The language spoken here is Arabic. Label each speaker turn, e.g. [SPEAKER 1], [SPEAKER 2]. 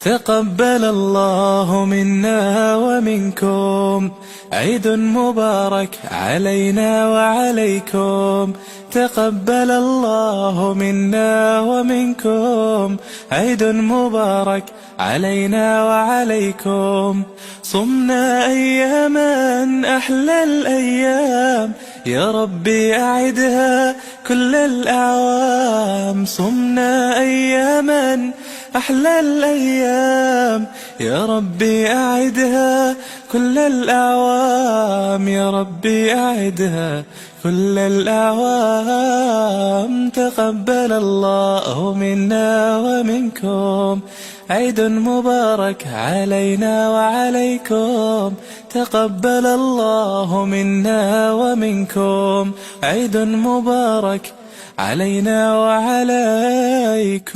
[SPEAKER 1] تقبل الله منا ومنكم، عيد مبارك علينا وعليكم. تقبل الله منا ومنكم، عيد مبارك علينا وعليكم. صمنا أياما أحلى الأيام، يا ربي أعدها كل الأعوام. صمنا أياما أحلى الأيام، يا ربي أعدها كل الأعوام. يا ربي أعدها كل الأعوام. تقبل الله منا ومنكم، عيد مبارك علينا وعليكم. تقبل الله منا ومنكم، عيد مبارك علينا وعليكم.